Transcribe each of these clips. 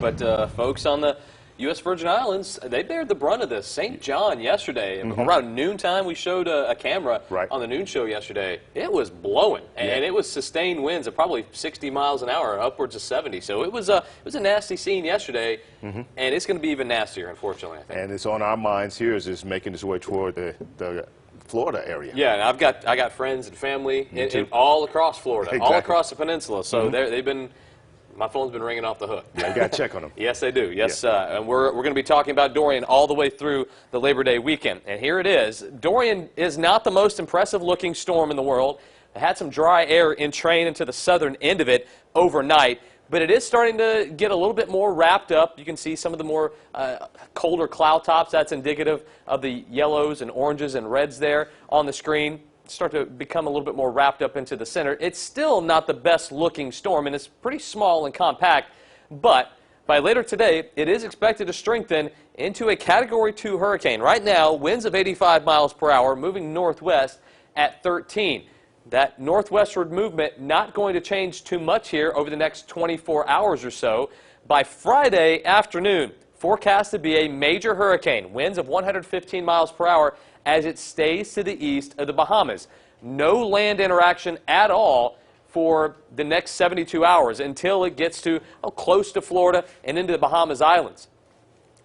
But folks on the U.S. Virgin Islands, they bared the brunt of this. St. John yesterday, around noontime, we showed a camera on the noon show yesterday. It was blowing, and it was sustained winds of probably 60 miles an hour, upwards of 70. So it was a nasty scene yesterday, and it's going to be even nastier, unfortunately, I think. And it's on our minds here as it's making its way toward the Florida area. Yeah, and I got friends and family in all across Florida, all across the peninsula. So they've been. My phone's been ringing off the hook. Yeah, you got to check on them. Yes, they do. Yes, and we're going to be talking about Dorian all the way through the Labor Day weekend. And here it is. Dorian is not the most impressive-looking storm in the world. It had some dry air entrain into the southern end of it overnight, but it is starting to get a little bit more wrapped up. You can see some of the more colder cloud tops. That's indicative of the yellows and oranges and reds there on the screen. Start to become a little bit more wrapped up into the center. It's still not the best looking storm, and it's pretty small and compact, but by later today, it is expected to strengthen into a Category 2 hurricane. Right now, winds of 85 miles per hour, moving northwest at 13. That northwestward movement not going to change too much here over the next 24 hours or so. By Friday afternoon, forecast to be a major hurricane, winds of 115 miles per hour as it stays to the east of the Bahamas. No land interaction at all for the next 72 hours until it gets to close to Florida and into the Bahamas Islands.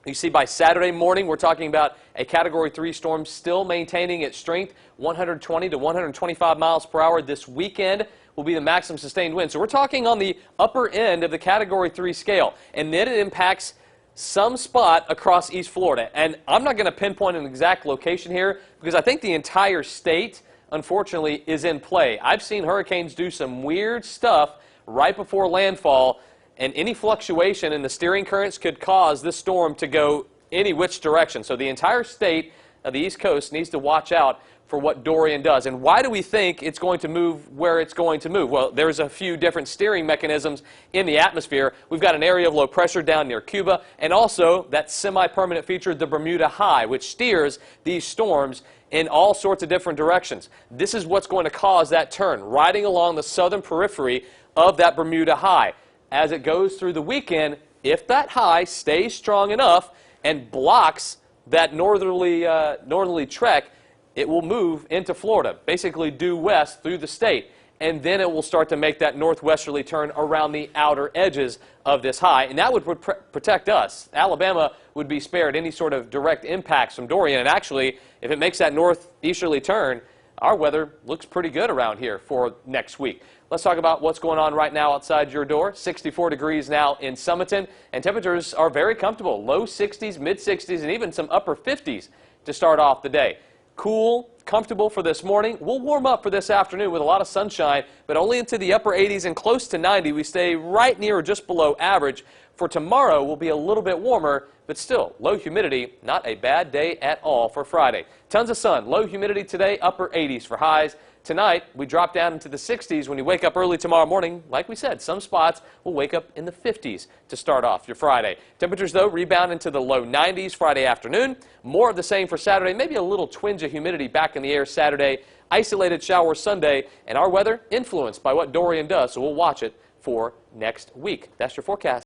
You see, by Saturday morning, we're talking about a Category 3 storm still maintaining its strength, 120 to 125 miles per hour. This weekend will be the maximum sustained wind. So we're talking on the upper end of the Category 3 scale, and then it impacts some spot across East Florida. And I'm not going to pinpoint an exact location here because I think the entire state, unfortunately, is in play. I've seen hurricanes do some weird stuff right before landfall, and any fluctuation in the steering currents could cause this storm to go any which direction. So the entire state of the East Coast needs to watch out for what Dorian does. And why do we think it's going to move where it's going to move? Well, there's a few different steering mechanisms in the atmosphere. We've got an area of low pressure down near Cuba, and also that semi-permanent feature, the Bermuda High, which steers these storms in all sorts of different directions. This is what's going to cause that turn, riding along the southern periphery of that Bermuda High. As it goes through the weekend, if that high stays strong enough and blocks that northerly trek, it will move into Florida, basically due west through the state, and then it will start to make that northwesterly turn around the outer edges of this high, and that would protect us. Alabama would be spared any sort of direct impacts from Dorian, and actually, if it makes that northeasterly turn, our weather looks pretty good around here for next week. Let's talk about what's going on right now outside your door. 64 degrees now in Summerton, and temperatures are very comfortable. Low 60s, mid 60s, and even some upper 50s to start off the day. Cool, comfortable for this morning. We'll warm up for this afternoon with a lot of sunshine, but only into the upper 80s and close to 90. We stay right near or just below average. For tomorrow, we'll be a little bit warmer, but still low humidity. Not a bad day at all for Friday. Tons of sun, low humidity today, upper 80s for highs. Tonight, we drop down into the 60s when you wake up early tomorrow morning. Like we said, some spots will wake up in the 50s to start off your Friday. Temperatures, though, rebound into the low 90s Friday afternoon. More of the same for Saturday. Maybe a little twinge of humidity back in the air Saturday. Isolated showers Sunday. And our weather influenced by what Dorian does, so we'll watch it for next week. That's your forecast.